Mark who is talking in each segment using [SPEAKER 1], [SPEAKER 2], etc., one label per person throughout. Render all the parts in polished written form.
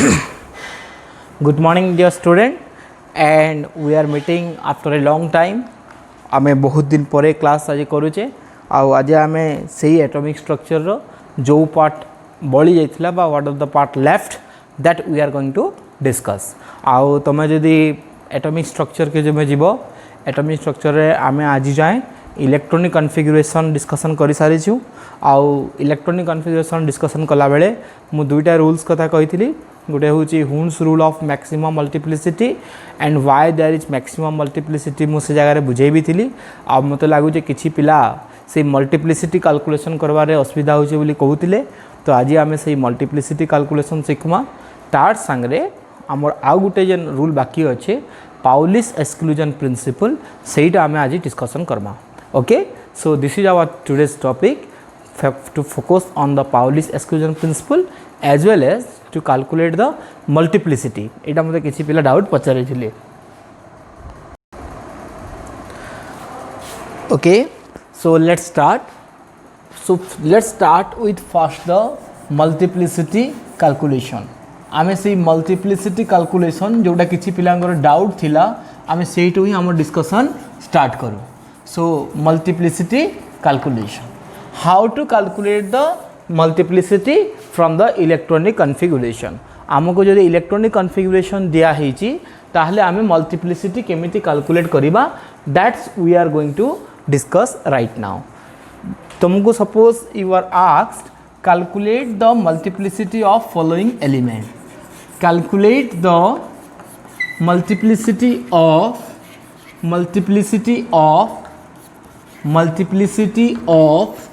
[SPEAKER 1] Good morning dear student, and we are meeting after a long time. आमे बहुत दिन परे क्लास आज करूचे आज आमे सही एटॉमिक स्ट्रक्चर रो जो पार्ट बड़ी जाइथिला बा what of the part left that we are going to discuss. आउ तमे जदी एटॉमिक स्ट्रक्चर के जे में जीवो एटॉमिक स्ट्रक्चर रे आमे आज जाए इलेक्ट्रॉनिक कॉन्फ़िगरेशन डिस्कशन करि सारी छु। आउ इलेक्ट्रॉनिक कॉन्फ़िगरेशन डिस्कशन कला बेले मु दुईटा रूल्स कथा कहिथिली। गोटे हूँ Hund's rule of maximum multiplicity and why there is maximum multiplicity मु से जगह बुझे भी थी। आ मत लगुचे किछि पिला से मल्टीप्लिसिटी कैलकुलेशन करबारे असुविधा होचे बोली कहूतिले। तो आज आमे से मल्टीप्लिसिटी कैलकुलेशन शिखमा तार संगरे आमर आउ गुटे जेन रूल बाकी अच्छे पाउलिस एक्सक्लूजन प्रिंसिपल सेटा आमे आज डिस्कशन करमा। Okay, so this is our today's topic to focus on the Pauli's exclusion principle as well as to calculate the multiplicity। एटा मते किछि पिला डाउट पचारे थिले। Okay, so let's start with first the multiplicity calculation। आमे से multiplicity calculation जोटा किछि पिलांगर doubt थिला आमे सेइटो ही हमर डिस्कशन स्टार्ट करू। so multiplicity calculation, how to calculate the multiplicity from the electronic configuration। आमको जदि इलेक्ट्रॉनिक कॉन्फ़िगरेशन दिया हेची ताहले आमे मल्टीप्लिसिटी केमिति कैलकुलेट करिबा that's we are going to discuss right now. तुमको suppose you are asked calculate the multiplicity of following element. Calculate the multiplicity of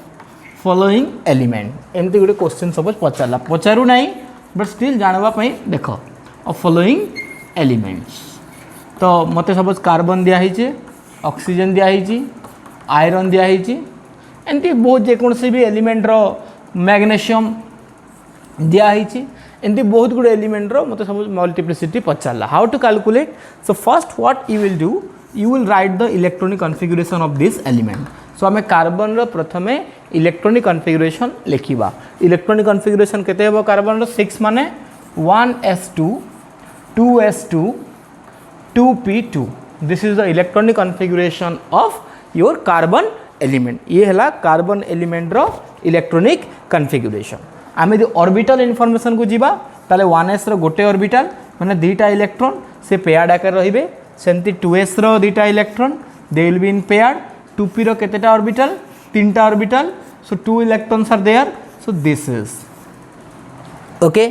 [SPEAKER 1] following element. एमती गोटे क्वेश्चन सपोज पचारा पचारू ना बट स्टिल जानवाई देख फॉलोइंग एलिमेंट्स। तो मत suppose carbon दिखाई, oxygen दिखाई, iron दिखाई, एमती बहुत जेकोसी भी एलिमेंट्र मैग्नेशियम दिखाई, एमती बहुत गुड़े एलिमेंट्र मत सपोज मल्टीप्लिसिटी पचारा how to calculate. So first what you will do, you will write the electronic configuration of this element. So आम कार्बन रो प्रथमे इलेक्ट्रॉनिक कॉन्फ़िगरेशन लिखिबा। इलेक्ट्रॉनिक कॉन्फ़िगरेशन केते हेबो कार्बन रो 6 माने 1s2 2s2 2p2। This is the electronic configuration of your carbon element. ये हला कार्बन एलिमेंट रो इलेक्ट्रॉनिक कॉन्फ़िगरेशन। आमे दि ऑर्बिटल इनफॉरमेशन को जीवा ताले 1s रो गोटे ऑर्बिटल माने दुईटा इलेक्ट्रॉन से पेयर्ड आकार रहिबे। सेंती 2s रो दुईटा electron they will be in paired. 2p रो केतेटा ऑर्बिटल, तीनटा orbital, so 2 electrons are there, so this is okay।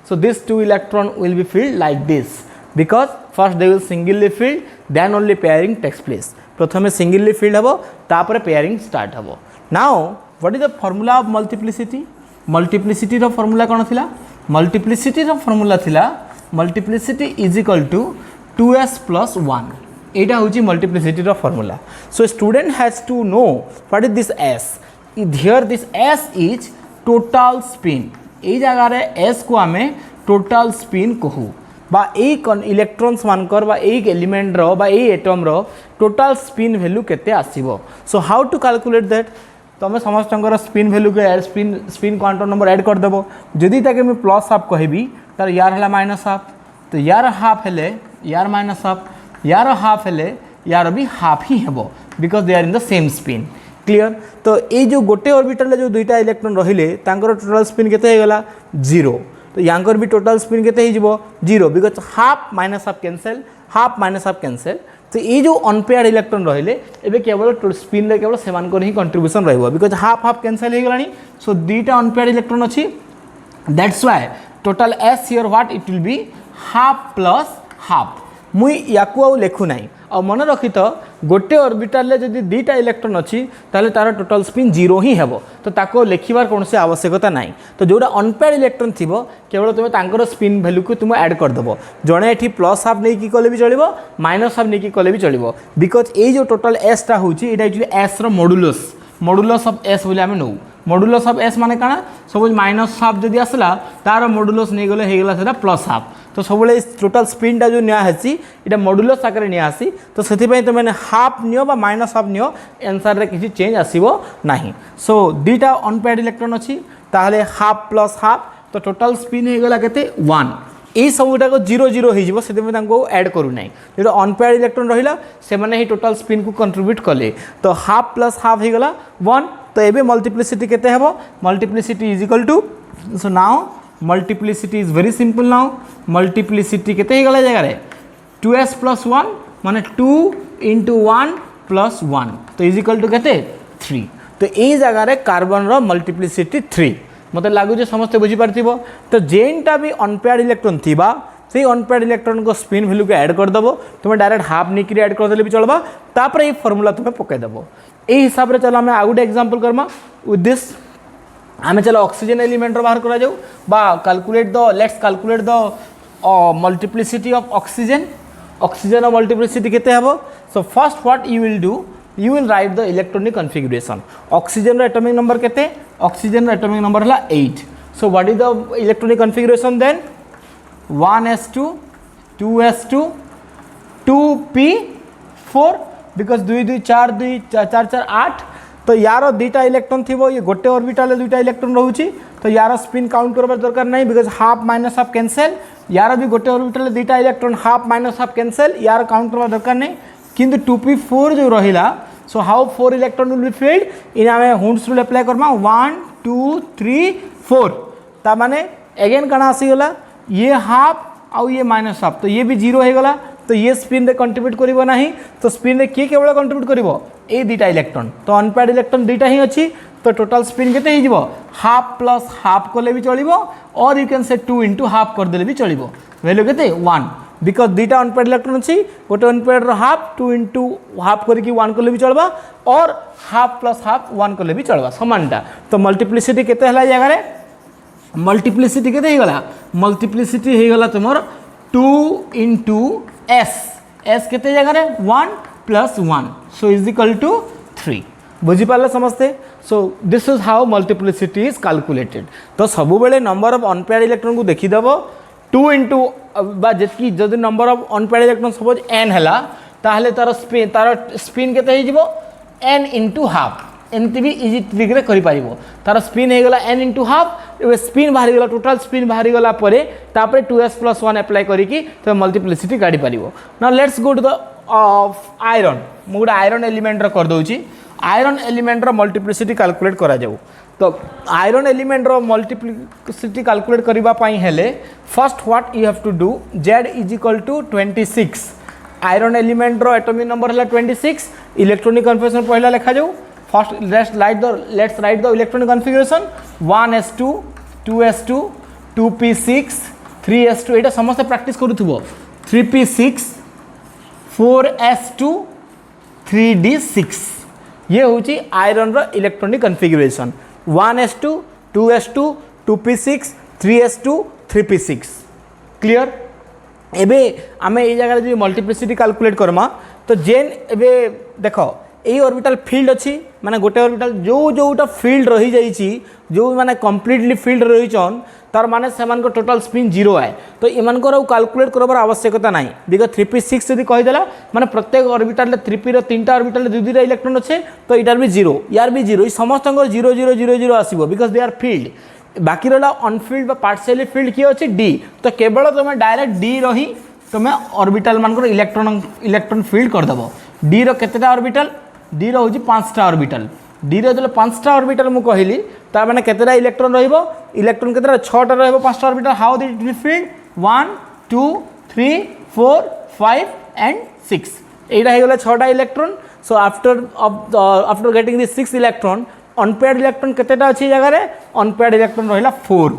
[SPEAKER 1] so this 2 electron will be filled like this because first they will singly filled then only pairing takes place। प्रथमे singly filled हबो तापरे pairing start हबो। now what is the formula of multiplicity? multiplicity row formula कोन थिला? multiplicity रो formula थिला multiplicity is equal to 2s plus 1। एटा होची multiplicity रो formula. So student has to know what is this S. Here this S is total spin. ए जगह रे S को आमे टोटल स्पिन कहू बा ए इलेक्ट्रॉन्स मानकर बा ए एलिमेंट रो बा ए एटम रो टोटल स्पिन वैल्यू केते आसीबो। So how to calculate that? तमे समस्तंकर स्पिन वैल्यू के स्पिन क्वांटम नंबर ऐड कर देबो। जदी ताके मैं प्लस हाफ कहबी तार यार हला माइनस हाफ, तो यार हाफ हेले यार माइनस हाफ, यार हाफ हेले यार भी हाफ ही हेबो because they are in the same spin. Clear? तो ये जो गोटे ऑर्बिटल जो दुईटा इलेक्ट्रॉन रहिले तांकर टोटल स्पिन केते हेगला 0। तो यांकर भी टोटल स्पिन केते हिजबो 0 because half minus half cancel, half minus half cancel. तो ये जो अनपेयर्ड इलेक्ट्रॉन रहिले एबे केवल स्पिन रे केवल सेमानकर ही कंट्रीब्यूशन रहइबो बिकॉज हाफ हाफ कैंसिल हे गलानी। सो दुईटा अनपेयर्ड इलेक्ट्रॉन अछि that's why total S here what it will be half plus half. मुई याकू आउ लेखु नाही। और मन रखी तो गोटे ऑर्बिटल जदि दुईटा इलेक्ट्रॉन अच्छी ताले तार टोटल स्पिन 0 ही हेबो। तो ताको लेखिबार कौन से आवश्यकता नाही। तो जोड़ा अनपेयर्ड इलेक्ट्रॉन थिबो केवल तुम तांकर स्पिन वैल्यू को तुम ऐड कर दबो। जणे एठी प्लस हाफ नहीं की कले भी चलिबो, माइनस हाफ नहीं की कले भी चलिबो बिकॉज ए जो टोटल एस टा होची एटा एक्चुअली एस रो मॉडुलस ऑफ एस बोले आमे नौ। मॉडुलस ऑफ एस माने काना? सपोज माइनस हाफ जदि आसला तार मॉडुलस नहीं गले हेगला सेटा प्लस हाफ। तो सब टोटल स्पिनटा जो नियासी इटा मॉडुलस आकार नियासी। तो से तुम हाफ नियो बा माइनस हाफ नियो आंसर रे किसी चेंज आसीबो नाही। सो दुईटा अनपेयर्ड इलेक्ट्रॉन अच्छी ताहले हाफ प्लस हाफ तो टोटल स्पिन हो गला केते 1 ये सबुटाक 0 0 हो एड करूना जो अनपेयर्ड इलेक्ट्रॉन रहा से ही टोटल स्पिन को कंट्रीब्यूट कले तो हाफ प्लस हाफ हो गला 1 तो ये मल्टीप्लिसिटी केते हेबो multiplicity is equal to so now multiplicity is very simple now multiplicity केते हो गला जगह 2s प्लस 1 माने 2 इंटू 1 प्लस 1 तो इज इक्वल टू केते 3 तो यही जगह कार्बन रो मल्टीप्लिसिटी 3 मत लगुच समस्ते बुझीपार तो जेनटा भी अनपेयर्ड इलेक्ट्रॉन थी से अनपेयर्ड इलेक्ट्रॉन को स्पिन वैल्यू को ऐड करदेव तुम डायरेक्ट हाफ निकरी ऐड करदे भी चलबा तापर ये फॉर्मूला तुम पकईदेव यही हिसाब से चलो आम आउ गोटे एग्जांपल करमा विथ दिस आम चलो ऑक्सीजन एलिमेंट बाहर करा जाऊ बा calculate the let's calculate the multiplicity of oxygen oxygen multiplicity केते हेबो so first what you will do you will write the electronic configuration oxygen ro atomic number kete oxygen ro atomic number hla 8 so what is the electronic configuration then 1s2 2s2 2p4 because 2 2 4 2 4 4 8 तो यार दुईटा electron थी ये गोटे orbital दुईटा electron रोचे तो यार स्पिन काउंट करबार दरकार नहीं because half minus half cancel यार भी गोटे ऑर्बिटल दुईटा electron half minus half cancel यार काउंट करबार दरकार नहीं किंतु 2p4 जो रहिला so how 4 electron will be filled in आमे हुंड्स रूल अप्लाई करमा 1 2 3 4 ता माने अगेन कणा आसी गला ये हाफ आउ ये माइनस हाफ तो ये भी 0 हो गला तो ये स्पिन रे कंट्रीब्यूट करिवो नाही तो स्पिन रे के केवल कंट्रीब्यूट करिवो ए दुईटा इलेक्ट्रॉन तो अनपेयर्ड इलेक्ट्रॉन दुईटा ही अछि तो टोटल स्पिन केते हिजबो हाफ प्लस हाफ कले भी चलिबो और you can say 2 into half कर देले भी चलिबो वैल्यू केते 1 बिकज दुईटा अनपेयर्ड इलेक्ट्रॉन अच्छी गोटे अनपेयर्ड हाफ 2 इंटू हाफ करके 1 कले भी चलबा और हाफ प्लस हाफ 1 कले भी चलबा समानटा तो मल्टीप्लिसिटी केते हला जगह मल्टीप्लिसिटी केते हो गला मल्टीप्लिसिटी हो गला तुमर 2 इंटू एस एस केते जगह 1 plus 1 so is equal to 3 बुझीपारे समस्ते so this is how multiplicity is calculated तो सब बेले नंबर ऑफ अनपेयर्ड इलेक्ट्रॉन को देखीदेव 2 इंटू जी जदि number of unpaired electron suppose n है ताहले तार स्पिन केते हो n इंटू हाफ एमती भी इजी ट्रिक रे करि पारिबो तार स्पिन हो गला n इंटू हाफ स्पिन बाहरी गला टोटल स्पिन बाहरी गला परे तापरे 2s प्लस 1 अप्लाई करिकी तो मल्टीप्लिसिटी काढी पारिबो now let's go to the iron मु गोटे आयरन एलिमेंट रो कर दउची आयरन एलिमेंट रो मल्टीप्लिसिटी कैलकुलेट करा जाऊ तो आयरन एलिमेंट रो मल्टीप्लिसिटी कैलकुलेट करबा पई हेले first what you have to do z is equal to 26 iron element रो एटॉमिक नंबर हला 26 इलेक्ट्रॉनिक कन्फिगरेशन पहला लिखा जाऊ first let's write the electronic configuration 1s2 2s2 2p6 3s2 एटा समस्त प्रैक्टिस करूथबो 3p6 4s2 3d6 ये होची आयरन रो electronic configuration 1s2 2s2 2p6 3s2 3p6 clear एबे आमे ए जगह जो मल्टीप्लिसिटी कैलकुलेट करमा तो जेन एबे देखो यही ऑर्बिटल फील्ड अच्छी माने गोटे ऑर्बिटल जो जोटा फील्ड रही जाइए जो माने कंप्लीटली फील्ड रही तार माने सेमान को टोटल स्पिन 0 आए तो इमानकर कैलकुलेट करबार आवश्यकता नहीं बिकज 3p6 यदि कहीदेला माने प्रत्येक ऑर्बिटल 3p रो 3टा ऑर्बिटल 2 इलेक्ट्रॉन अच्छे तो इटार भी 0 यार भी 0 समस्त 0 0 0 0 आसीबो बिकज दे आर फील्ड बाकी रहा अनफिल्ड बा पार्शियली फील्ड किए अच्छे डी तो केवल तुम डायरेक्ट डी रही तुम ऑर्बिटल मानकर इलेक्ट्रॉन फील्ड करदेव डी रो केतेटा ऑर्बिटल डी रो होची 5टा ऑर्बिटल डी रो जो 5टा ऑर्बिटल मु कहली तार माने केतेटा इलेक्ट्रॉन रहिबो इलेक्ट्रॉन केतेटा 6टा रहिबो 5टा orbital how did it filled 1 2 3 4 5 and 6 एटा हे गला 6टा electron so after getting this 6 electron unpaired electron केतेटा अच्छी जगह रे अनपेयर्ड इलेक्ट्रॉन रहिला 4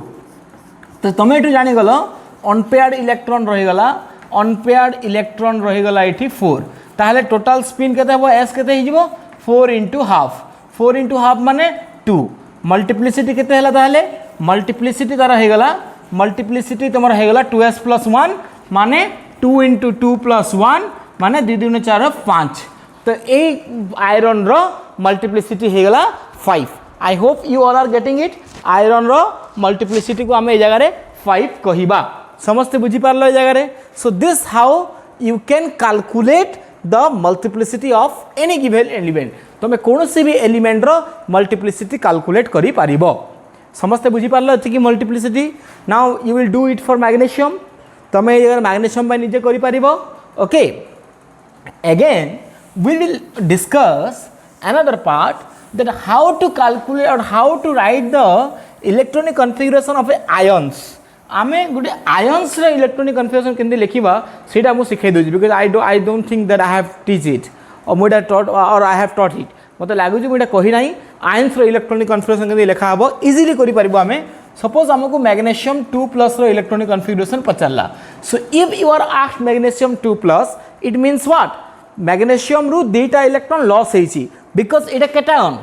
[SPEAKER 1] तो तुम ये जानी गल अनपेयर्ड इलेक्ट्रॉन रहीगला अनपेयर्ड इलेक्ट्रॉन रहीगला ये 4 ताहले टोटल स्पिन केते हबो s केते हिजबो 4 इंटू हाफ माने 2 मल्टीप्लिसिटी केते हला ताहले मल्टीप्लिसिटी तारा हेगला मल्टीप्लिसिटी तुमर हेगला 2s प्लस 1 माने 2 इंटू 2 प्लस 1 माने 2 2 4 5 तो ए आयरन रो मल्टीप्लिसिटी हेगला 5 I hope you all are getting it iron रो मल्टीप्लिसिटी को आम ए जगह 5 कहिबा समस्त बुझी पारलो ए जगह so this how you can calculate the multiplicity of any given element तुम कौन सी भी एलिमेंट रो मल्टीप्लिसिटी कैलकुलेट करि पारिबो समस्त बुझी पारलो कि multiplicity now you will do it for magnesium तुम ये मैग्नेशियम निजे कर okay again we will discuss another part that how to calculate or how to write the electronic configuration of a ions आमे गोटे आयन्स रे electronic configuration केंदी लिखिबा सेटा मु सिखाई doji because I don't think that I have teach it और मुडा taught और I have taught it मते लागु जे मुडा कहि नाही आयन्स रे इलेक्ट्रॉनिक कन्फिगरेशन केंदी लिखा हबो इजीली करि परिबो आमे सपोज हमको मैग्नीशियम 2+ रो इलेक्ट्रॉनिक कन्फिगरेशन पचारला so if you are asked magnesium 2+ it means what magnesium रु दुईटा इलेक्ट्रॉन लॉस होईची बिकॉज़ इटा कैटायन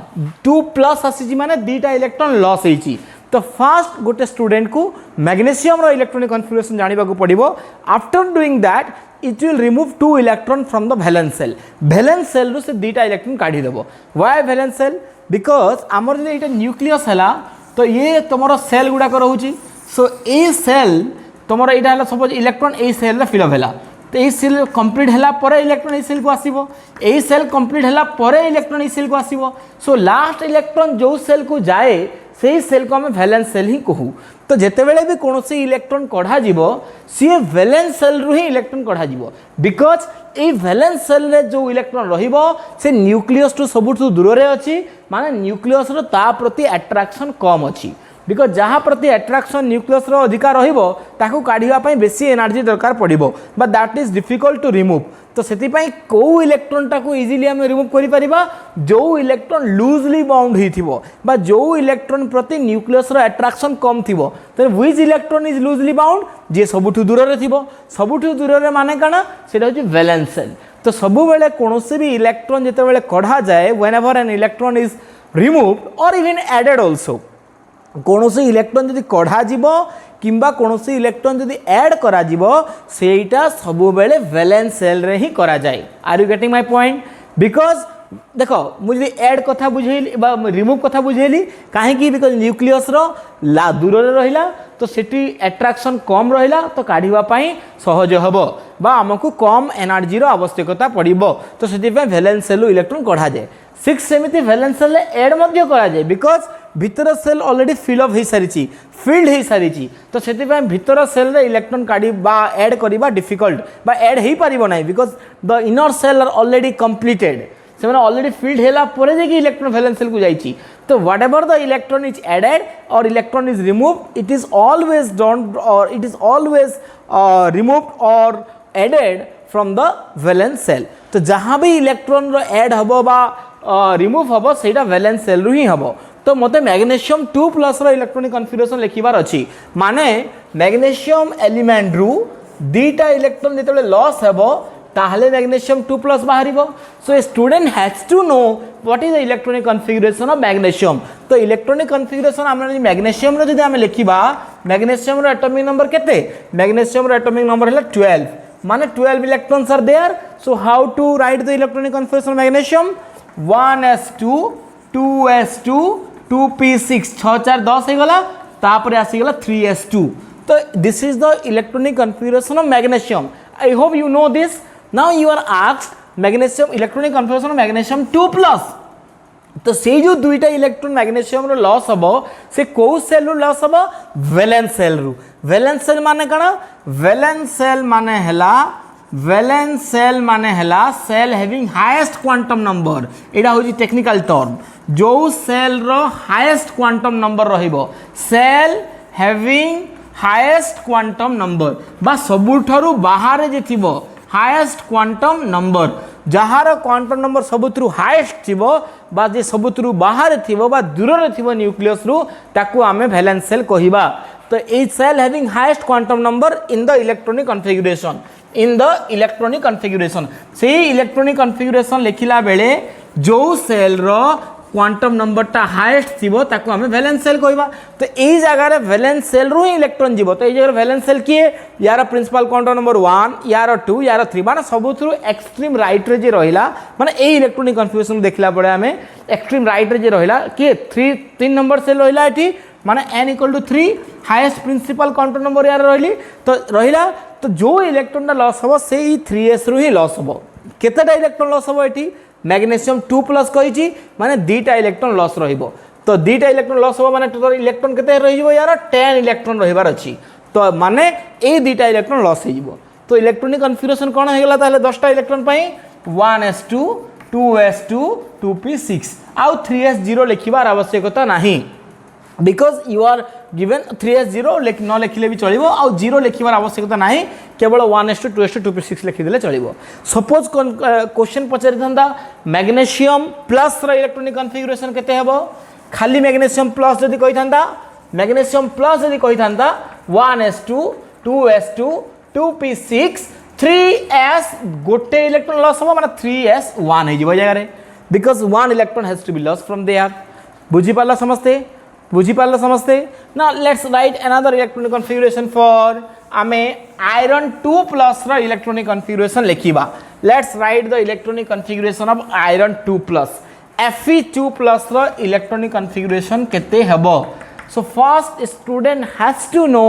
[SPEAKER 1] 2+ आसीची माने दुईटा इलेक्ट्रॉन लॉस होईची तो फास्ट गोटे स्टूडेंट को मैग्नीशियम रो इलेक्ट्रॉनिक कन्फिगरेशन जानिबा को पड़िबो after doing that it will remove 2 electron from the valence shell रु से दुईटा इलेक्ट्रॉन काढी देबो व्हाई वैलेंस सेल बिकॉज़ हमर जे इटा न्यूक्लियस हला तो ये तुमरो सेल गुडा को रहउची सो ए सेल तुमरो इटा हला सपोज इलेक्ट्रॉन ए सेल रे फिल अप हला तो ये सेल कंप्लीट हला परे इलेक्ट्रॉन ए सेल को आसीबो ए सेल कंप्लीट हला परे इलेक्ट्रॉन ए सेल को आसीबो सो लास्ट इलेक्ट्रॉन जो सेल को जाए से सेल को आम वैलेंस सेल ही कहू तो जिते बेले भी कौन सी इलेक्ट्रॉन कढ़ा जीवो सी वैलेंस सेल रु ही इलेक्ट्रॉन कढ़ा जीवो बिकॉज ए वैलेंस सेल रे जो इलेक्ट्रॉन रहिबो से न्यूक्लियस टू सबुठु दूर रे अछि माने न्यूक्लियस रो ता प्रति अट्रैक्शन कम अछि बिकॉज जहाँ प्रति अट्रैक्शन न्यूक्लियस रो अधिकार रहिबो ताकू काढिबा पई बेसी एनर्जी दरकार पड़िबो but that is difficult to remove तो से कौ इलेक्ट्रॉन टाको इजिली आम रिमूव करिपरिबा जो इलेक्ट्रॉन लूजली बाउंड होइथिबो बा जो इलेक्ट्रॉन प्रति न्यूक्लियस रो अट्रैक्शन कम थिबो तो which electron is loosely bound जे सबुठु दूर रे थिबो सबुठु दूर रे माने काना सेटा होची वैलेंस सेल तो सबु बेले कोनोसी भी इलेक्ट्रॉन जेते बेले कढा जाए whenever an electron is removed और इवन एडेड आल्सो कौनसी इलेक्ट्रॉन जदि कढ़ा जीवो किंबा कौनसी इलेक्ट्रॉन जदि ऐड करा जीवो सेटा सबु बेले वैलेंस सेल रे ही करा जाए are you getting my point because देखो मुझे ऐड कथा बुझेली बा रिमूव कथा बुझेली काहे कि बिकॉज न्यूक्लियस रो ला दूर रे रहिला तो सेठी अट्रैक्शन कम रहिला तो काढिबा पई सहज हबो बा हमकु कम एनर्जी रो आवश्यकता पड़िबो तो सेठी पे वैलेंस सेल इलेक्ट्रॉन कढ़ा जाए 6 सेमिति वैलेंस सेल ऐड मध्य करा जाए बिकॉज भितर सेल ऑलरेडी फिल अप हो सारी फिल्ड हो सारी तो से भितर सेल रे इलेक्ट्रॉन काढ़ी ऐड करवा डिफिकल्ट बा ऐड हो पारिबो नाही because the inner cell are already completed से ऑलरेडी फिल्ड होला परे जे कि इलेक्ट्रॉन वैलेंस सेल को जाइछि तो whatever the electron is added और electron is removed it is always done और इट इज ऑलवेज रिमूव्ड और added from the valence shell तो जहाँ भी इलेक्ट्रॉन रो ऐड हबो बा रिमूव हबो सेटा वैलेंस सेल रु ही हबो तो मते मैग्नीशियम 2+ रो इलेक्ट्रॉनिक कन्फिगरेशन लिखिबार अछि माने मैग्नीशियम एलिमेंट रु दुईटा इलेक्ट्रॉन जेतेबेले लॉस हेबो ताहले मैग्नीशियम 2+ बाहरिबो so a student has to know what is the electronic configuration of magnesium तो इलेक्ट्रॉनिक कन्फिगरेशन हमने मैग्नीशियम रो जदि हम लिखिबा मैग्नीशियम रो एटॉमिक नंबर केते मैग्नीशियम रो एटॉमिक नंबर हला 12 माने 12 electrons are there so how to write the electronic configuration of magnesium 1s2 2s2 2p6 6 4 10 हो गला तापर आसीगला 3s2 तो this is the electronic configuration of magnesium I hope you know this now you are asked magnesium electronic configuration of magnesium 2+ तो से जो दुईटा electron magnesium रो loss हबो से को सेल रो लॉस हबो वैलेंस सेल रो वैलेंस सेल माने काना वैलेंस सेल माने हला shell having highest quantum number एडा होजी टेक्निकल टर्म जो सेल रो हाईएस्ट क्वांटम नंबर रहिबो shell having highest quantum number बा सबुठारु बाहर जे थिबो हाईएस्ट क्वांटम नंबर जहार क्वांटम नंबर सबुथरु हाईएस्ट थिबो बा जे सबुथरु बाहर थिबो बा दूर रे थिबो न्यूक्लियस रु ताकू आमे वैलेंस सेल कहिबा तो a shell having highest quantum number in the electronic configuration से इलेक्ट्रॉनिक कन्फिगरेशन लिखिला बेले जो सेल रो क्वांटम नंबर टा हाईएस्ट थिबो ताको हमें वैलेंस सेल कहबा तो एई जगह रे वैलेंस सेल रु ही इलेक्ट्रॉन जीवो तो एई जगह वैलेंस सेल किए यार प्रिंसिपल क्वांटम नंबर 1 यार 2 यार 3 माने सबुथरु एक्सट्रीम राइट रे जे रहिला माने एई इलेक्ट्रॉनिक कन्फिगरेशन देखिला पड़े हमें एक्सट्रीम राइट रे जे रहिला के 3 नंबर सेल रहिला एठी माने n = 3 highest principal quantum number यार रहिली तो रहिला तो जो इलेक्ट्रॉन टा लॉस हबो से 3s रु ही लॉस हबो केतेटा इलेक्ट्रॉन लॉस हबो एठी मैग्नीशियम 2+ कहिची माने दुईटा इलेक्ट्रॉन लॉस रहिबो तो दुईटा इलेक्ट्रॉन लॉस हबो माने टोटल इलेक्ट्रॉन केते रहिबो यार 10 इलेक्ट्रॉन रहिबार अछि तो माने ए दुईटा इलेक्ट्रॉन लॉस हो तो इलेक्ट्रॉनिक कन्फिगरेशन कौन होगा ताहले 10टा इलेक्ट्रॉन पाई 1s2 2s2 2p6 आउ 3s0 लिखिबार आवश्यकता नहीं because you are given 3s0 न लिखिले भी चलो आउ 0 लिखिबार आवश्यकता नहीं केवल 1s2 2s2 2p6 लिखिदेले चलो सपोज क्वेश्चन पचारि था मैग्नेशियम प्लस रो इलेक्ट्रॉनिक कन्फिगरेशन केते हेबो खाली मैग्नेशियम प्लस जदि कहि थांता मैग्नेशियम प्लस जदि कहि थांता 1s2 2s2 2p6 3s गोटे इलेक्ट्रॉन लॉस हो माने 3s1 हो जिवो जगह रे because 1 electron has to be lost from there बुझी पाला समझते ना let's write another electronic configuration for आमे आयरन 2 प्लस रो इलेक्ट्रॉनिक कन्फिगरेशन लिखिबा let's write the electronic configuration of iron 2 plus Fe2 plus रो इलेक्ट्रॉनिक कन्फिगरेशन केते हेबो so first student has to know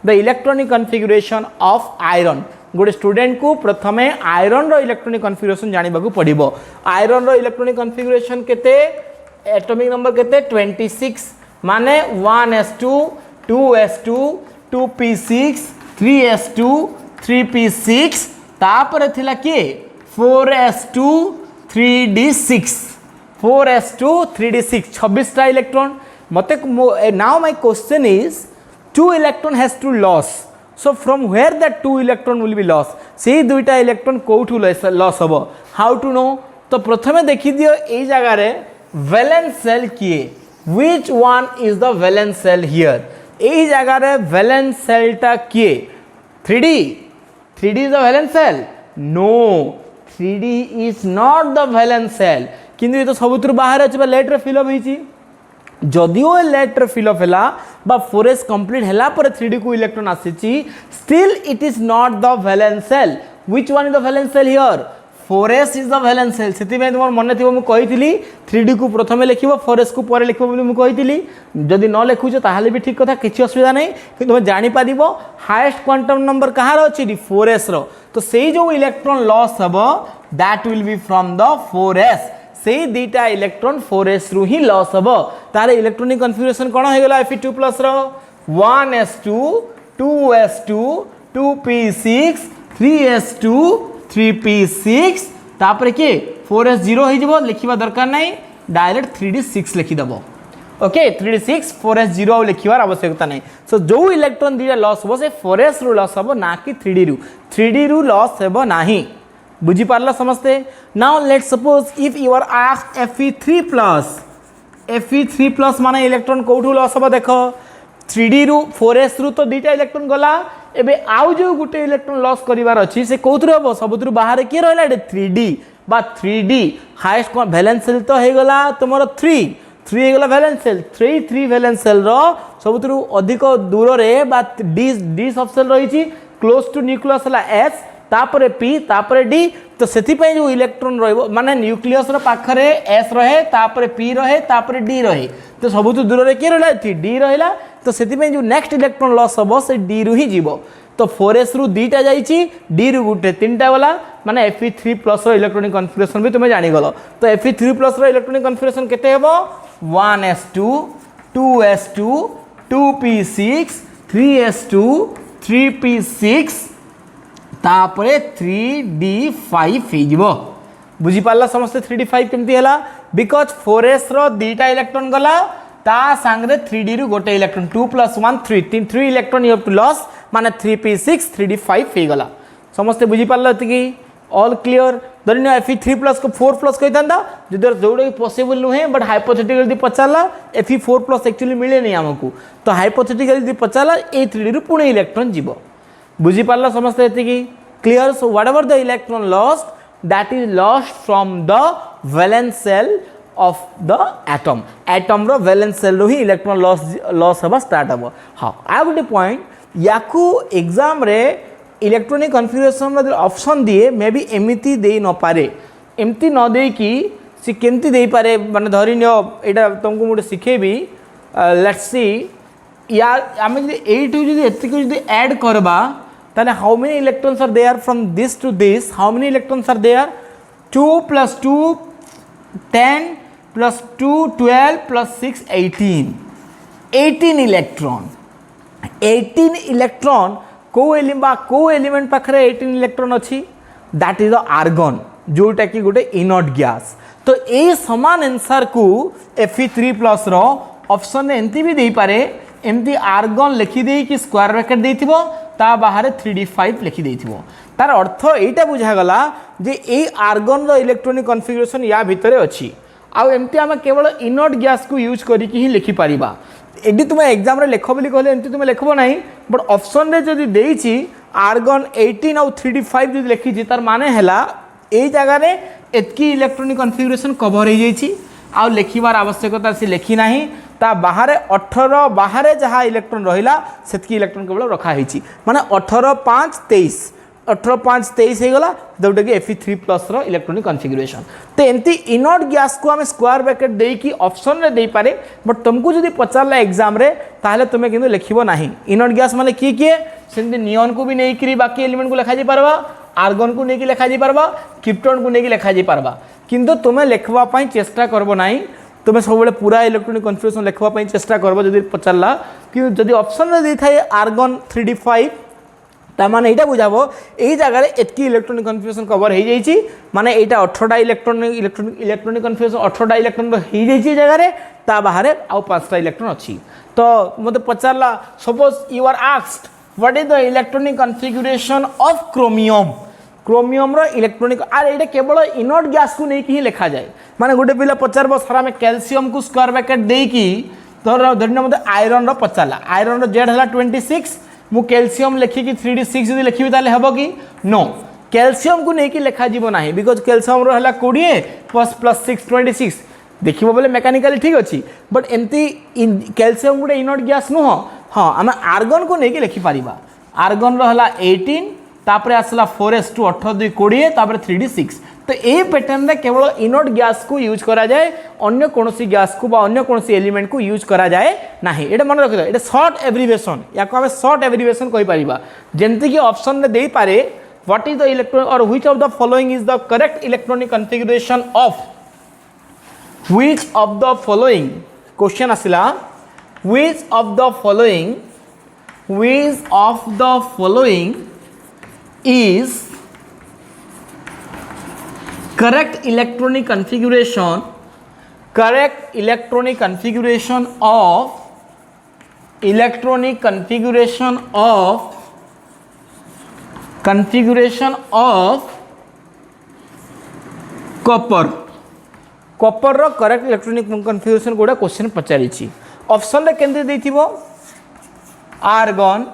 [SPEAKER 1] the electronic configuration of iron गोटे student को प्रथमे iron रो इलेक्ट्रॉनिक कन्फिगरेशन जानिबा को पड़िबो आयरन रो इलेक्ट्रॉनिक कन्फिगरेशन केते एटॉमिक नंबर केते 26 माने 1s2 2s2 2p6 3s2 3p6 तापर थिला के 4s2 3d6 4s2 3d6 26 टा इलेक्ट्रॉन मते now my question is 2 electron has to loss so from where that 2 electron will be loss से दुईटा इलेक्ट्रॉन कोठू लॉस हबो हाउ टू नो तो प्रथमे देखि दियो ए जगह रे वैलेंस सेल किए which one is the valence cell here ए जगह रे वैलेंस सेल टा किए 3d is the valence cell no 3d is not the valence cell किंतु ये तो सबुतर बाहर अछि बा लेट रे फिल अप हिची जदिओ लेट रे फिल अप हैला बा 4s कंप्लीट हैला पर 3d को electron आसीची still it is not the valence cell which one is the valence cell here 4s is the valence cell सेति में तुम मन थिबो मु कहितली 3d को प्रथमे लिखिबो 4s को परे लिखिबो बोली मु कहितली जदि न लिखुछ ताहाले भी ठीक कथा किछि असुविधा नै कि तुम जानि पारिबो हाईएस्ट क्वांटम नंबर कहार अछि 4s रो तो सेही जो इलेक्ट्रॉन लॉस हबो that will be from the 4s सेही दुईटा इलेक्ट्रॉन 4s रु ही लॉस हबो तारे इलेक्ट्रॉनिक कन्फिगरेशन कोन हो गेला Fe2 प्लस रो 1s2 2s2 2p6 3s2 3p6 तापर के 4s0 हो जिवो लिखिबा दरकार नाही डायरेक्ट 3d6 लिखि दबो ओके 3d6 4s0 लिखिबार आवश्यकता नाही सो जो इलेक्ट्रॉन दिया लॉस हो से 4s रु लॉस हो ना कि 3d रु लॉस हेबो नाही बुझी पारला समझते now let's suppose if you are asked Fe3 plus माने इलेक्ट्रॉन कोठू लॉस हो देखो 3d रु 4s रु तो दुईटा इलेक्ट्रॉन गला एबे आउ जो गुटे इलेक्ट्रॉन लॉस करिवार अछि से कोथुर हबो सबुतरु बाहर के रहला 3d बा 3d हाईएस्ट वैलेंस सेल तो हे गला तुमरो 3 हे गला वैलेंस सेल 3 वैलेंस सेल रो सबुतरु अधिक दूर रे बा d सब सेल रही छी क्लोज टू न्यूक्लियस हला s तापरे p तापरे d तो सेति पय जो इलेक्ट्रॉन रहबो माने न्यूक्लियस रो पाखरे s रहे तापरे p रहे तापरे d रहे तो सबुतु दूर रे के रहला d रहला तो सेति पय जो नेक्स्ट इलेक्ट्रॉन लॉस हबो से d रु ही जीवो तो 4s रु दुईटा जाईची d रु गुटे तीनटा वाला माने Fe3 प्लस रो इलेक्ट्रॉनिक कन्फिगरेशन भी तुमे जानि गलो तो Fe3 प्लस रो इलेक्ट्रॉनिक कन्फिगरेशन केते हेबो 1s2 2s2 2p6 3s2 3p6 तापरे 3d5 हे जिवो बुझी पाला समस्त 3d5 केमती हैला बिकॉज 4s रो दुईटा इलेक्ट्रॉन गला ता संगरे 3d रु गोटे electron 2 + 1 3 3 electron you have to loss माने 3p6 3d5 हे गला समस्त बुझी पाला कि ऑल क्लियर धरनियो Fe3 प्लस को 4 प्लस कहि थांदा जदर जोडे पॉसिबल नुहे बट हाइपोथेटिकल दि पचाला Fe4 प्लस एक्चुअली मिले नहीं हमकु तो हाइपोथेटिकल दि पचाला ए 3d रु पुणे इलेक्ट्रॉन जीवो बुझी पाला समस्त एति की clear so whatever the electron lost that is lost from the valence shell of the atom रो वैलेंस सेल रो ही इलेक्ट्रॉन लॉस हबा स्टार्ट हबो हां आ गुटे पॉइंट याकू एग्जाम रे इलेक्ट्रॉनिक कन्फिगरेशन रो ऑप्शन दिए मे बी एमिति देई न पारे एमिति न देई कि से केमति देई पारे माने धरि नियो एटा तुमको मुडे सिखेबी लेट्स सी यार आमे जे 8 जदि एति को जदि ऐड करबा ताले how many electrons are there from this to this how many electrons are there 2 + 2 10 + 2 12 + 6 18 electron 18 electron को एलिमेंट पाखरे 18 इलेक्ट्रॉन अच्छी दैट इज द आर्गन जोटा कि गोटे इनर्ट गैस। तो ये समान आंसर को Fe3+ रो ऑप्शन एमती भी दे पारे एमती आर्गन लिखिदे कि स्क्वायर ब्रैकेट देथिबो ता बाहर 3d5 लिखिदेथिबो तार अर्थ एटा बुझागला जे ए आर्गन रो इलेक्ट्रॉनिक कॉन्फ़िगरेशन या भितरे अछि आउ एमती आम केवल इनर्ट गैस को यूज करिकि ही लिखि पारिबा। एडी तुम एग्जाम रे लेख बोली कहले एमती तुम लेखबो नाही बट ऑप्शन रे जदी देइछि आर्गन 18 आउ 3d5 जदी लिखिछि तार माने हैला ए जगह रे एतकी इलेक्ट्रॉनिक कॉन्फ़िगरेशन कवर हो जाइछि आउ लिखिबार आवश्यकता से लिखि नाही ता बाहर 18 बाहर जहाँ इलेक्ट्रॉन रहिला सेतकी इलेक्ट्रॉन केवल रखा होइछि माने 18 5 23 18 5 23 हो गला जोटा कि Fe3+ रो इलेक्ट्रॉनिक कॉन्फ़िगरेशन। तो एमती इनर्ट गैस को आम स्क्वायर ब्रैकेट दे कि ऑप्शन रे दे पारे बट तुमको जदी पचारला एग्जाम रे ताहले तुमे किंतु लिखिबो नाही इनर्ट गैस माने किए सेमती नियन को भी नहीं करी बाकी एलिमेंट को लिखा जा पारबा आर्गन को नहीं लिखा जा पारबा क्रिप्टन को नहीं लिखा जा पारबा किंतु तुमे लिखवा पई चेष्टा करबो नाही तुम सब पूरा इलेक्ट्रॉनिक कॉन्फ़िगरेशन लिखवा चेष्टा करब जदि पचारा कि जदि ऑप्शन रे थाए आर्गन 3d5 ताने यहाँ बुझाबो यही जगह एतकी इलेक्ट्रॉनिक कॉन्फ़िगरेशन कवर हो जाइए माने यहाँ 18टा इलेक्ट्रॉनिक कॉन्फ़िगरेशन 18टा इलेक्ट्रॉन हो जाइए जगह ता बाहर आउ 5टा इलेक्ट्रॉन अच्छी। तो मत पचारा suppose you are asked what is the electronic configuration of chromium chromium रो इलेक्ट्रॉनिक आर ये केवल इनर्ट गैस को नहीं ही लिखा जाए माने गोटे पिला पचार सर आम कैल्शियम को स्क्वायर ब्रैकेट देकी तो धरना मत आयरन रो पचारा आयरन रो जेड है 26 मु कैल्शियम लिखिकी 3d6 जब लिखी ताले हम कि नो कैल्शियम को लेकिन लिखा जीव ना बिकज कैल्शियम रो है 20 प्लस 6 26 देखिए बोले मेकानिकली ठीक अच्छी बट एमती कैल्शियम गोटे इनर्ट गैस नुह हाँ आम आर्गन को लेकिन लिखिपर आर्गन रो है 18 तापर आसला 4s2 18 20 तापर 3d6 तो ये पैटर्न में केवल इनर्ट गैस को यूज करा जाए अन्य कौन गैस को बा अन्य कौन एलिमेंट को यूज करा जाए ना ये मन रखिद ये शॉर्ट एब्रिविएशन या आम शॉर्ट एब्रिविएशन कहीपर जमती कि ऑप्शन में दे पारे व्हाट इज द इलेक्ट्रॉन और which of the following is the correct electronic configuration of which of the following question आसला व्हिच ऑफ द फॉलोइंग is correct electronic configuration of copper रो करेक्ट इलेक्ट्रॉनिक कॉन्फ़िगरेशन गोटा question पचारि option रे केंद्र देथिबो argon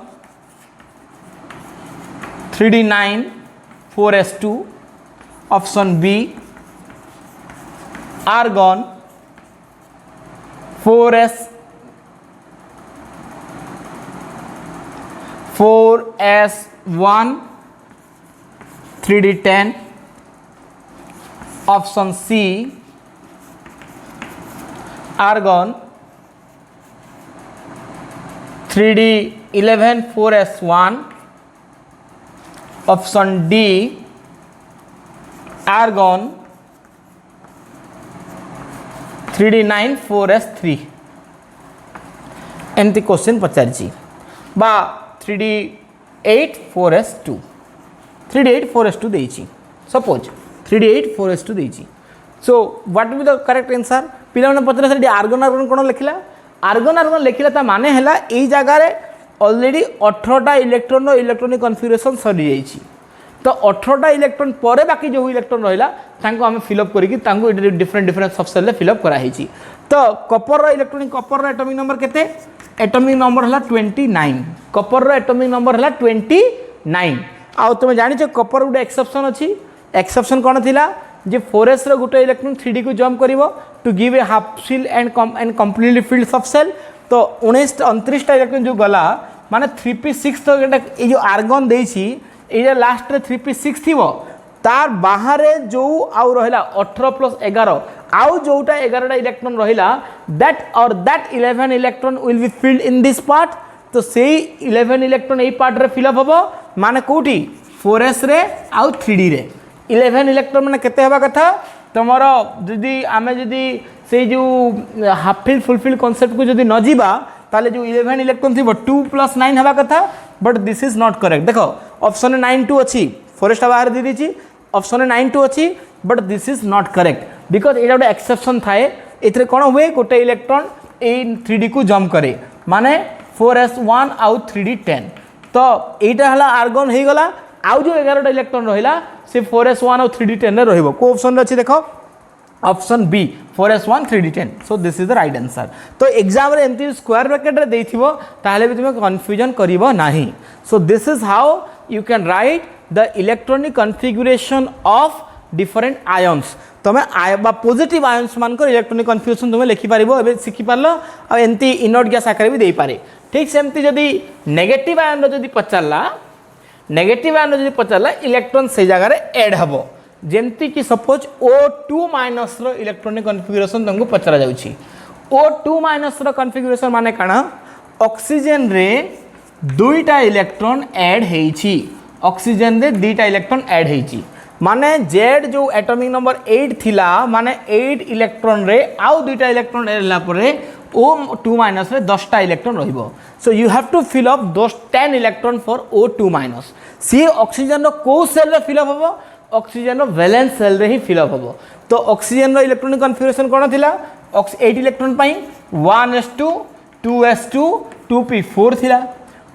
[SPEAKER 1] 3d9 4s2 option B argon 4s1 3d10 option C argon 3d11 4s1 option D argon 3d9 4s3 एमती question पचारि बा 3d8 4s2 3d8 4s2 देइछि सपोज 3d8 4s2 देइछि so what will the correct answer पिला ने पचरा से argon कोन लिखिला argon लिखिला ता माने हैला एई जगह रे ऑलरेडी 18टा इलेक्ट्रॉन रो इलेक्ट्रॉनिक कॉन्फ़िगरेशन सरी जाइछि तो 18टा इलेक्ट्रॉन पर बाकी जो इलेक्ट्रॉन रहिला तांको हम फिलअप करिकि तांको डिफरेंट सबसेल फिलअप करा हिछि। तो कपर रो इलेक्ट्रॉनिक कपर रो एटॉमिक नंबर केते एटॉमिक नंबर हला 29 कपर रो एटॉमिक नंबर हला 29 आ तुम जानि छ कपर गुटे एक्सेप्शन अछि एक्सेप्शन कोन थिला जे 4s रो गुटे इलेक्ट्रॉन 3d को जंप करिवो to give a half shell and completely filled subshell तो 29टा इलेक्ट्रॉन जो गला माने 3p6 तो ये जो आर्गन देछि ये लास्ट रे 3p6 थिवो तार बाहर जो आउ रहिला 18 प्लस 11 आउ जोटा 11टा इलेक्ट्रॉन रहिला that 11 electron will be filled in this part तो से 11 इलेक्ट्रॉन ए पार्ट रे फिलअप हबो माने कोठी 4s रे आउ 3d रे 11 इलेक्ट्रॉन माने केते हेबा कथा तमरो जदी आमे जदी से जो हाफ फिल फुलफिल कॉन्सेप्ट को जदी न जीवा ताले जो 11 इलेक्ट्रॉन थी 2 + 9 हवा कथा but this is not correct देखो ऑप्शन 9 2 अच्छी फॉरेस्ट बाहर दे दीची ऑप्शन 9 2 अच्छी but this is not correct because एटा गोटे एक्सेप्शन थाए एथरे कोन हुए गोटे इलेक्ट्रॉन ए 3D को जंप करे माने 4s1 आउ 3D 10 तो एटा हला आर्गन हे गला आउ जो 11 इलेक्ट्रॉन रहिला से 4s1 आउ 3D 10 रे रहिबो को ऑप्शन अच्छी देखो option B 4s1 3D 10 so this is the right answer तो एग्जाम रे एमती स्क्वायर ब्रैकेट रे देथिबो ताले भी तुमे कंफ्यूजन करिवो नाही सो this is how you can write the electronic configuration of different ions तुम पॉजिटिव आयन्स मान इलेक्ट्रॉनिक कन्फ्यूजन तुम लिखिपार ए शिखिपार आमती इनर्ट गैस आकार भी देपारे ठीक सेमती जदि नेगेटिव आयन जदि पचारा नेगेटिव आयन जदि पचारा इलेक्ट्रॉन से जगह एड हम जमती कि suppose O2 minus electronic configuration तुमको पचरा जाउछि O2 माइनस कन्फिगरेशन माने काना ऑक्सीजन रे दुईटा इलेक्ट्रॉन ऐड हेछि ऑक्सीजन रे दुईटा इलेक्ट्रॉन ऐड हेछि माने जेड जो एटॉमिक नंबर 8 थिला माने 8 इलेक्ट्रॉन रे आउ दुईटा इलेक्ट्रॉन ऐड हला परे O2 माइनस रे 10 टा इलेक्ट्रॉन रहिबो so you have to fill up those 10 electron for O2 minus सी ऑक्सीजन रो को सेल रे फिल अप हबो ऑक्सीजन रो वैलेंस सेल रे ही फिल अप हबो तो ऑक्सीजन रो इलेक्ट्रॉनिक कन्फिगरेशन कोन थिला 8 इलेक्ट्रॉन पई 1s2 2s2 2p4 थिला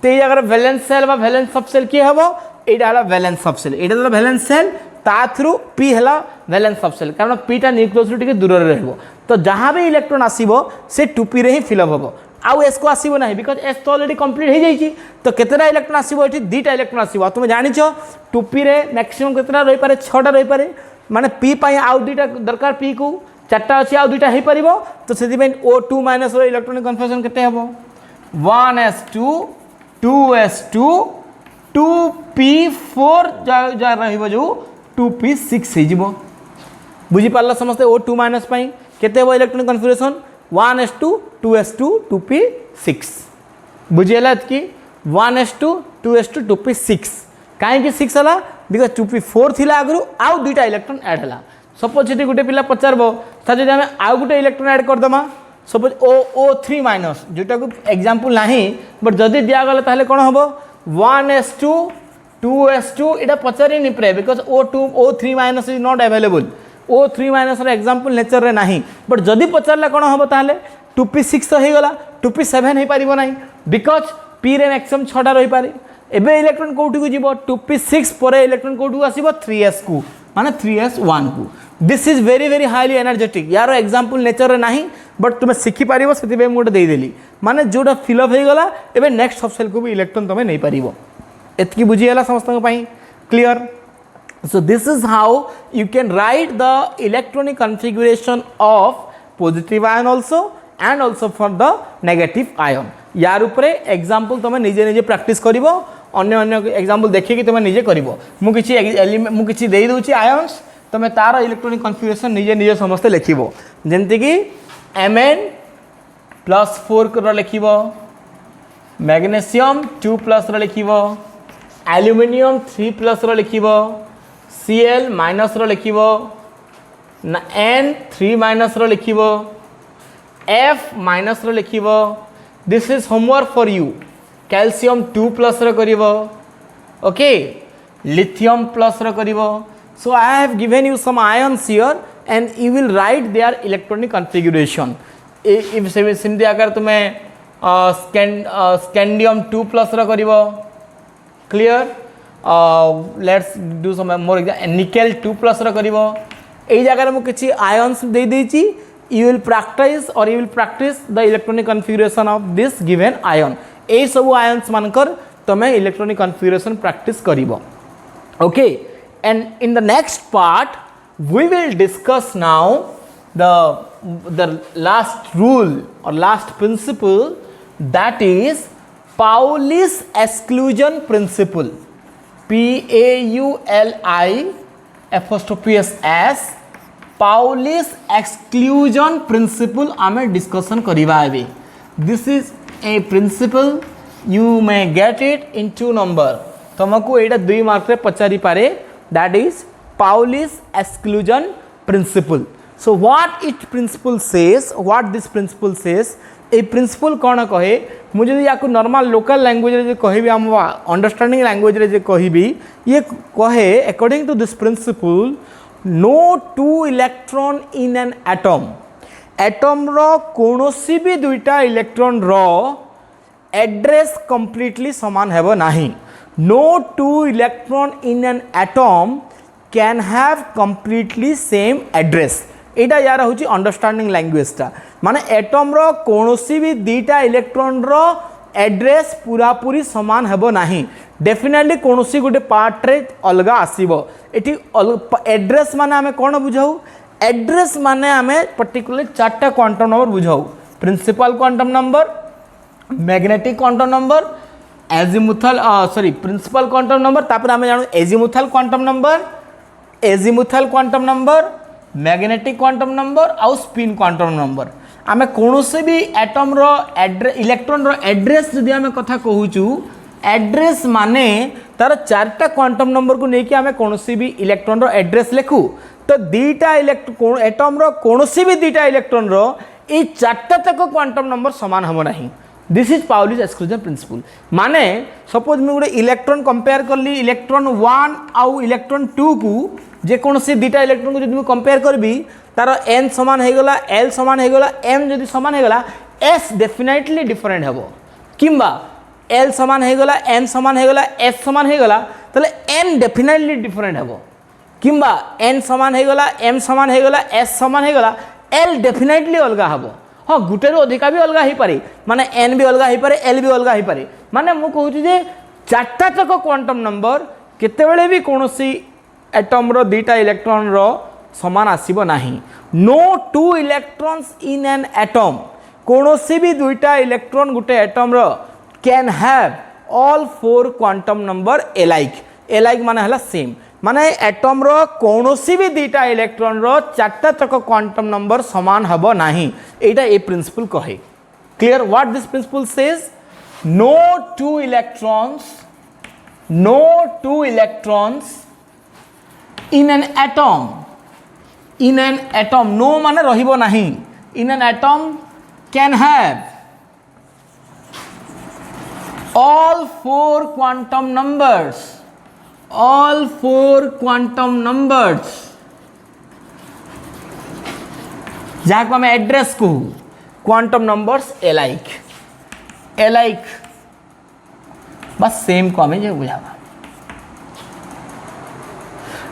[SPEAKER 1] ते जगह वैलेंस सेल बा वैलेंस सब सेल की हबो एटा हला वैलेंस सब सेल एटा हला वैलेंस सेल ता थ्रू p हला वैलेंस सब सेल कारण p टा न्यूक्लियस टिके दूर रे रहबो तो जहां भी इलेक्ट्रॉन आसीबो से 2p रे ही फिल अप हबो आउ एस को आसीबो नाही बिकॉज़ एस तो ऑलरेडी कंप्लीट हो जाईची तो केतेटा इलेक्ट्रॉन आसीबो एठी दुईटा इलेक्ट्रॉन आसीबो तुम जानिछो 2p रे मैक्सिमम केतेटा रहि पारे 6टा रहि पारे माने p पई आउ दुईटा दरकार p को चारटा अछि आउ दुईटा हे परिबो तो सेति पई O2 minus rho electronic conformation केते हबो 1s2 2s2 2p4 जा रहिबो जो 2p6 हे जिवो बुझी पारला समस्त O2 माइनस पई केते हबो electronic configuration 1s2 2s2 2p6 बुझीला कि 1s2 2s2 2p6 कहीं 6 हला बिकॉज 2p4 थिला आगु आउ दुईटा इलेक्ट्रॉन ऐड हला सपोज ये गोटे पिला पचारबो जब आम आउ गोटे इलेक्ट्रॉन ऐड करदमा सपोज O3 माइनस जोटा को एग्जांपल नाही बट जदि दिया गला ताहले कोन हबो 1s2 2s2 इटा पचारि नि प्रे because O3 minus is not available O3 minus example nature रे नाही बट जदि पचारला कोन हबो ताहले 2p6 तो हे गला 2p7 हे परिबो नाही बिकॉज p रे मैक्सिमम 6टा रहि पारे एबे इलेक्ट्रॉन कोठी को जीवो 2p6 परे इलेक्ट्रॉन कोठी आसीबो 3s को माने 3s1 को this is very highly energetic यार एग्जांपल नेचर रे नाही बट तुम सिखि पारिबो सेति बे मोटे दे देली माने जोटा फिल अप हे गला एबे नेक्स्ट सब सेल को भी इलेक्ट्रॉन तुम नै पारिबो एतकी बुझी हला समस्त पई clear so this is how you can write the electronic configuration of positive ion also and also for the negative ion यार ऊपर एग्जांपल तुम निजे निजे प्रैक्टिस करिवो अन्य अन्य एग्जांपल देखि कि तुम निजे करिवो मु किछि एलिमेंट मु किछि देई दोछि आयन्स तुम तार इलेक्ट्रॉनिक कन्फिगरेशन निजे निजे समस्त लिखिवो जेंति कि Mn+4 रो लिखिवो मैग्नीशियम 2+ रो लिखिवो एल्युमिनियम 3+ रो लिखिवो Cl माइनस रो लिखिवो ना N3 माइनस रो लिखिवो F माइनस रो लिखिवो this is homework for you calcium 2+ रो करिवो ओके लिथियम प्लस रो करिवो so I have given you some ions here and you will write their electronic configuration if simply अगर तुम्हें स्कैंडियम 2+ रो करिवो clear let's do some more nickel 2+ रो करिवो एई जगह मु किछि आयन्स दे देछि यू विल प्रैक्टिस और you will practise the electronic configuration of this given ion ए सब आयन्स मानकर तमे इलेक्ट्रॉनिक कन्फिगरेशन प्रैक्टिस करिवो okay and in the next part we will discuss now the last rule और last principle that is Pauli's exclusion principle PAULI''S Pauli's exclusion principle आमे discussion करिवा एबे this is a principle you may get it in 2 number तुमको एटा 2 mark रे पचारि पारे that is Pauli's exclusion principle. So what this principle says ए principle कौन कहे मुझे या नॉर्मल लोकल लैंग्वेज रे कहबी हम अंडरस्टैंडिंग लैंग्वेज रे कहबी ये कहे according to this principle no two electron in an atom atom रो कोनोसी भी दुईटा इलेक्ट्रॉन रो एड्रेस कंप्लीटली समान हेबो नाही no two electron in an atom can have completely same address एटा यार हूँ अंडरस्टैंडिंग लैंग्वेजटा माने एटम रो कोनोसी भी दीटा इलेक्ट्रॉन रो एड्रेस पूरा पूरी समान हेबो नाही डेफिनेटली कोनोसी गोटे पार्ट रे अलगा आसीबो एठी एड्रेस माने आमे कोन बुझाऊ एड्रेस माने आमे पर्टिकुलर चारटा क्वांटम नंबर बुझाऊ principal quantum number magnetic quantum number azimuthal principal quantum number तापर आमे जानू azimuthal quantum number magnetic quantum number आउ स्पिन क्वांटम नंबर आमे कोनोसे भी एटम रो इलेक्ट्रॉन रो एड्रेस जदि आमे कथा कहूचु एड्रेस माने तार चारटा क्वांटम नंबर को लेकिन आमे कोनोसे भी इलेक्ट्रॉन रो एड्रेस लिखू तो दीटा एटम रो कोनोसे भी दीटा इलेक्ट्रॉन रो ए चारटा तक क्वांटम नंबर समान हम नहीं this is Pauli's exclusion principle माने सपोज मैं गोटे इलेक्ट्रॉन कंपेयर करली इलेक्ट्रॉन 1 आउ इलेक्ट्रॉन 2 को जे कोनोसी दीटा इलेक्ट्रॉन को जदि कंपेयर करबी तार n समान हो गला l समान हो गला m जदि समान हो गला s डेफिनेटली डिफरेंट हेबो किंबा l समान हो गला m समान हो गला s समान हो गला तले n डेफिनेटली डिफरेंट हेबो किंबा n समान हो गला m समान हो गला s समान हो गला l डेफिनेटली अलगा हेबो हाँ गुटे रो अधिका भी अलगा ही पारे माने n भी अलगा ही पारे l भी अलगा ही पारे माने मु कहूँ जे चारटा तक क्वांटम नंबर केतेबेले भी कोनोसी एटम रो दीटा इलेक्ट्रॉन रो समान आसीबो नाही no two electrons in an atom कोनोसी भी दुईटा इलेक्ट्रॉन गुटे एटम रो can have all four quantum number alike माने हला सेम माने एटम रो कोनोसी भी दीटा इलेक्ट्रॉन रो चारटा तक क्वांटम नंबर समान हबो नाही एटा ए प्रिंसिपल कहे clear what this principle says no two electrons in an atom no माने रहिबो नाही in an atom can have all four quantum numbers जहाँ को हमें एड्रेस को क्वांटम नंबर्स एलाइक बस सेम को हमें जो बुझावा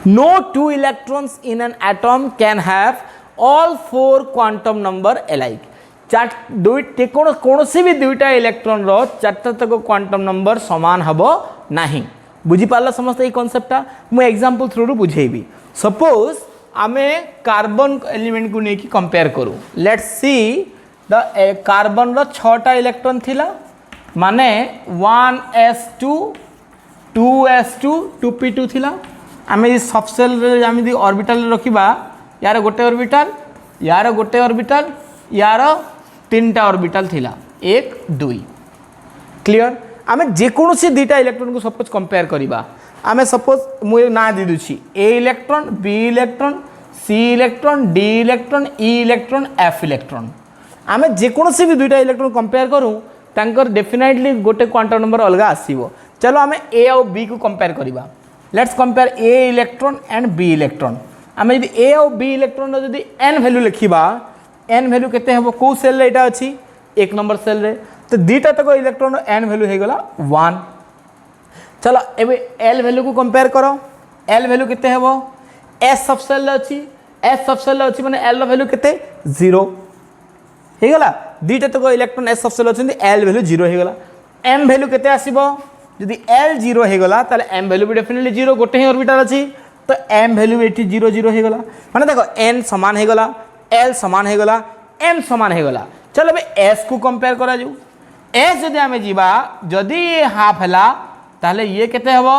[SPEAKER 1] No two electrons in an atom can have all four quantum number alike. कौन भी दुईटा इलेक्ट्रॉन रो चारटा तक क्वांटम नंबर समान हबो नाही बुझी पारला समस्त ए कांसेप्टटा मु एग्जांपल थ्रू बुझेबी सपोज आमे कार्बन एलिमेंट को नेकी कंपेयर करू लेट्स सी द कार्बन रो 6टा इलेक्ट्रॉन थिला माने 1s2 2s2 2p2 थिला आमे सबसेल रे आमे दी ऑर्बिटल रखिबा यार गोटे ऑर्बिटल यार गोटे ऑर्बिटल यार तीनटा ऑर्बिटल थिला 1 2 क्लियर आमे जे कोनोसी दीटा इलेक्ट्रॉन को सपोज कंपेयर करिबा आमे सपोज मु ना दे दुछि ए इलेक्ट्रॉन बी इलेक्ट्रॉन सी इलेक्ट्रॉन डी इलेक्ट्रॉन ई इलेक्ट्रॉन एफ इलेक्ट्रॉन आमे जे कोनोसी भी दुईटा इलेक्ट्रॉन कंपेयर करू तांकर डेफिनेटली गोटे क्वांटम नंबर अलगा आसीबो चलो आमे ए और बी को कंपेयर करिबा let's compare A electron and B electron आमे यदि ए और बी इलेक्ट्रॉन रो यदि n वैल्यू लिखिबा n वैल्यू केते हेबो को सेल रे एटा अछि 1 नंबर सेल रे तो दीटा तक इलेक्ट्रॉन रो n वैल्यू हे गला 1 चलो एबे l वैल्यू को कंपेयर करो l वैल्यू केते हेबो s सब सेल रे अछि s सब सेल रे अछि माने l रो वैल्यू केते 0 हे गला दीटा तक इलेक्ट्रॉन s सब सेल अछि l वैल्यू 0 हे गला m वैल्यू केते आसीबो यदि l 0 हे गला ताले m वैल्यू भी डेफिनेटली 0 गोटे ही ऑर्बिटल अछि तो m वैल्यू एटी 0 0 हे गला माने देखो n समान हे गला l समान हे गला m समान हे गला चलो बे s को कंपेयर करा जाऊ s जदि हमें जीवा जदि ये हाफ हैला ताले ये केते हेबो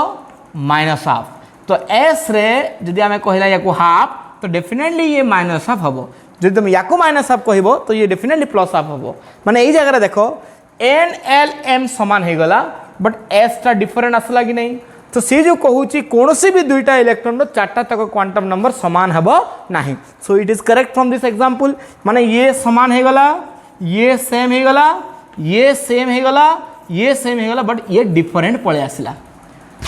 [SPEAKER 1] -हाफ तो s रे जदि हमें कहला याको हाफ तो डेफिनेटली ये -हाफ हबो जदि तुम याको -हाफ कहबो तो ये डेफिनेटली +हाफ हबो माने एई जगह रे देखो n l m समान हे गला बट s टा डिफरेंट आसला कि नहीं तो सी जो कहूची कोनोसी भी दुईटा इलेक्ट्रॉन रो चारटा तक क्वांटम नंबर समान हबो नाही so it is correct from this example माने ये समान हे गला ये सेम हो गला, ये सेम हो गला, ये सेम हो गला, बट ये डिफरेंट पळे आसिला।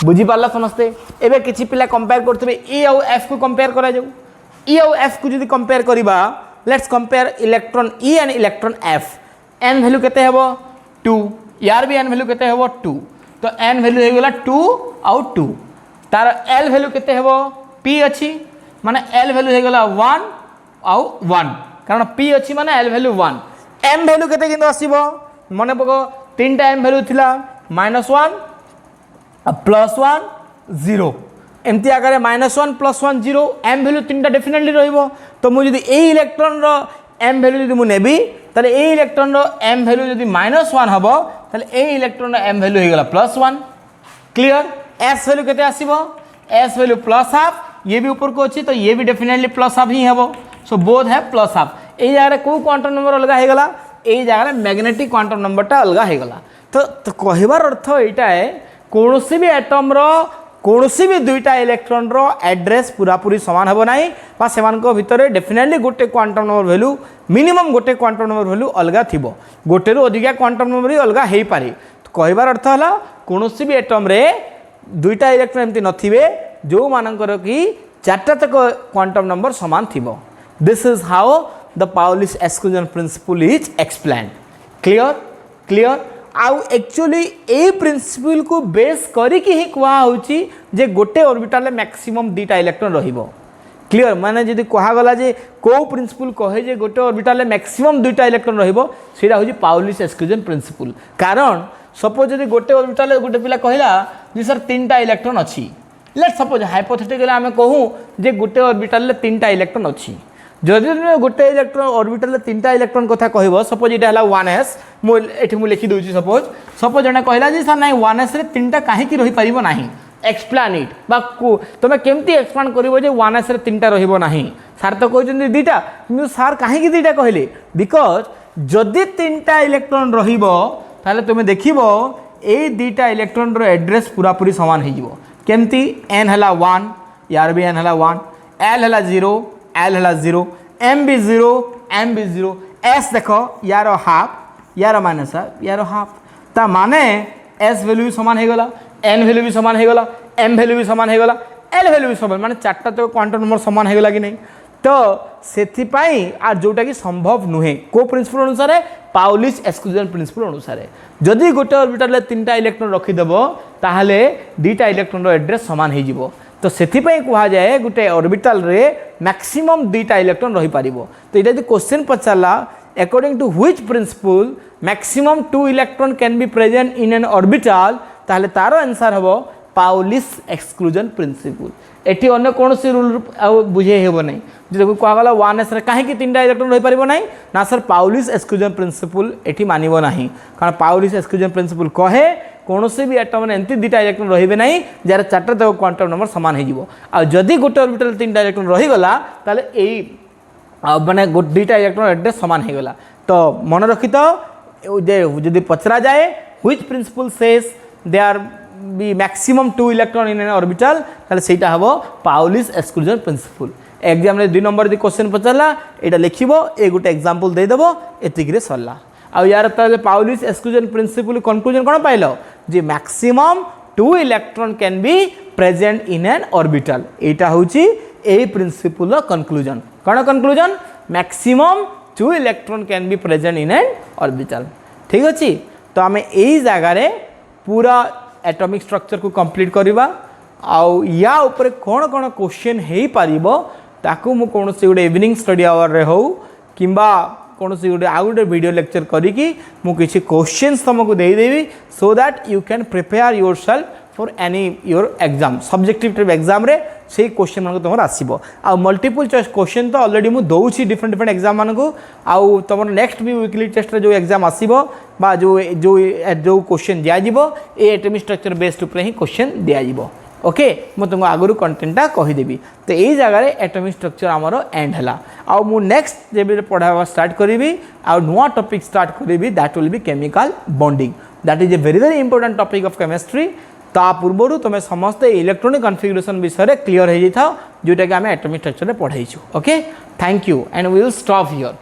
[SPEAKER 1] बुझी पारला समस्ते? एबे किछि पिला कंपेयर करथबे ए और एफ को कंपेयर करा जाऊ। ई और एफ को जदि कंपेयर करिबा, let's compare electron E and electron F. N value केते हेबो 2, यार भी एन वैल्यू केते हेबो 2। तो एन वैल्यू हो गला 2 और 2। तार एल वैल्यू केते हेबो पी अछि माने एल वैल्यू हो गला 1 और 1, कारण पी अछि माने एल वैल्यू 1। एम वैल्यू केते किंतु आसीबो मने पको तीनटा एम वैल्यू थिला -1 +1 0 एमती आकार -1 +1 0 एम वैल्यू तीनटा डेफिनेटली रहिबो। तो मु जदि ए इलेक्ट्रॉन रो एम वैल्यू जदि मु नेबी ताले ए इलेक्ट्रॉन रो एम वैल्यू जदि -1 हबो ताले ए इलेक्ट्रॉन रो एम वैल्यू हो गला +1। क्लियर? एस वैल्यू केते आसीबो? एस वैल्यू +½ ये भी ऊपर को अछि तो ये भी डेफिनेटली +½ ही हबो। सो बोथ है +½ ए जगह को क्वांटम नंबर अलग हे गला, ए जगह मैग्नेटिक क्वांटम नंबरटा अलग हे गला। तो कहबार अर्थ एटा है कोनोसी भी एटम रो कोनोसी भी दुईटा इलेक्ट्रॉन रो एड्रेस पूरा पूरी समान हबो नाही, बा सेमान को भितरे डेफिनेटली गोटे क्वांटम नंबर वैल्यू मिनिमम गोटे क्वांटम नंबर वैल्यू अलग थिबो, गोटे रो अधिका क्वांटम नंबर भी अलग हेई पारे। तो कहबार अर्थ हला कोनोसी भी एटम रे दुईटा इलेक्ट्रॉन एमती नथिबे जो मानकर कि चारटा तक क्वांटम नंबर समान थिबो। This is how the Pauli's exclusion principle is explained. Clear? Clear? आउ एक्चुअली ए प्रिंसिपल को बेस करिकी ही कहा होची जे गोटे ऑर्बिटल में मैक्सिमम दुईटा इलेक्ट्रॉन रहिबो। क्लियर? माने जदि कहा गला जे को प्रिंसिपल कहे जे गोटे ऑर्बिटल में मैक्सिमम दुईटा इलेक्ट्रॉन रहिबो सेटा होची पाउलिस एक्सक्लूजन प्रिंसिपल। कारण सपोज जदि गोटे ऑर्बिटल गोटे पिला कहला जे सर तीनटा इलेक्ट्रॉन अछि, लेट्स सपोज हाइपोथेटिकली आमे कहूँ जे गोटे ऑर्बिटल में तीनटा इलेक्ट्रॉन अछि। जदि तुम गोटे इलेक्ट्रॉन ऑर्बिटल तीनटा इलेक्ट्रॉन कथा कहब, सपोज ये 1s मुझे लिखी दूसरी, सपोज जने कहला जी सर ना 1s रे तीनटा कहीं रही पारिबो नाही, एक्सप्लेन इट बा तुम केमती एक्सप्लेन करिवो जे 1s रे तीनटा रहिबो नाही। सर तो कहते दुईटा, किंतु सर कहीं दुईटा कहले बिकज जदि तीनटा इलेक्ट्रॉन रहिबो ताले तुम देखिबो ए दुईटा इलेक्ट्रॉन रो एड्रेस पूरा पूरी समान हो जिवो। केमती n हला 1 यार भी n हला 1, l हला 0 l हला 0, m भी 0 m भी 0, s देखो यार हाफ यार माइनस यार हाफ, ता माने s वैल्यू भी समान हो गला, n वैल्यू भी समान हो गला, m वैल्यू भी समान हो गला, l वैल्यू भी समान, माने चारटा तो क्वांटम नंबर समान हो गला कि नहीं। तो सेथि पाई आ जोटा कि संभव नुहे को प्रिंसिपल अनुसार पाउलिस एक्सक्लूजन प्रिंसिपल अनुसार जदि गोटे ऑर्बिटल तीनटा इलेक्ट्रॉन रखिदेव ताहले दुईटा इलेक्ट्रॉन रो एड्रेस समान हो जिवो। तो सेथिपाई कहा जाए गोटे ऑर्बिटल रे मैक्सिमम दुईटा इलेक्ट्रॉन रही पारिबो। तो ये यदि क्वेश्चन पचारला according to which principle maximum 2 electron can be present in an orbital ताहले तारो आंसर हबो पाउलिस एक्सक्लूजन प्रिंसिपल। एटी अन्य कौन सी रूल बुझे हेबो नहीं जो कहगला 1s रे कहीं तीनटा इलेक्ट्रॉन रही पारिबो नहीं ना sir Pauli's exclusion principle eighty मानिबो नहीं, कारण पाउलिस एक्सक्लूजन प्रिंसिपल कहे कौन से भी एटम में एमती दुईटा इलेक्ट्रॉन रहिबे नहीं जार चारटा तक क्वांटम नंबर समान हो जिवो। आ जदि गोटे ऑर्बिटल तीनटा इलेक्ट्रॉन रही गला ताले एई माने दुईटा इलेक्ट्रॉन एड्रेस समान हो गला। तो मन रखी तो जदि पचरा जाए which principle says they are be maximum 2 electron in an orbital ताले सेटा हबो पाउलिस एक्सक्लूजन प्रिंसिपल। एग्जाम रे 2 नंबर दि क्वेश्चन पचरला एटा लिखिबो ए गोटे एग्जांपल दे देबो एतिक रे सरला। आ यार ताले पाउलिस एक्सक्लूजन प्रिंसिपल कंक्लूजन कोन पाइलो जे maximum 2 electron can be present in an orbital. एटा होची ए प्रिंसिपल कंक्लूजन। कोन conclusion? Maximum 2 electron can be present in an orbital. ठीक अछि? तो आमे एई जागा रे पूरा एटॉमिक स्ट्रक्चर को कंप्लीट करवा आउ या ऊपर कौन कौन क्वेश्चन हो पारिबो ताकू मु कौन से गोटे इवनिंग स्टडी आवर रे हो किंबा कौन से गोटे आउ गोटे वीडियो लेक्चर करिकी मु किछि क्वेश्चंस तुमको दे देबी so that you can prepare yourself for any your exam subjective type exam रे से क्वेश्चन मन तुम आसो आ मल्टीपल चॉइस क्वेश्चन तो ऑलरेडी मु दउछि डिफरेंट डिफरेंट एग्जाम मान को आउ तुम नेक्स्ट भी वीकली टेस्ट रे जो एग्जाम आसीबो बा जो जो जो क्वेश्चन दिया जिवो ए एटॉमिक स्ट्रक्चर बेस्ड ऊपर ही क्वेश्चन दिया जिवो। ओके मु तुमको आगुरी कंटेंटा कहीदेवी। तो यही जगह एटॉमिक स्ट्रक्चर आमर एंड है आउ मु नेक्स्ट जब पढ़ावा स्टार्ट करी आउ नुआ टॉपिक स्टार्ट करी that will be chemical bonding that is a very important topic of chemistry. ता पूर्व तुम समस्त इलेक्ट्रॉनिक कॉन्फ़िगरेशन विषय क्लियर हो जाता जोटा कि आम एटॉमिक स्ट्रक्चर पढ़ाई। Okay thank you and we will stop here.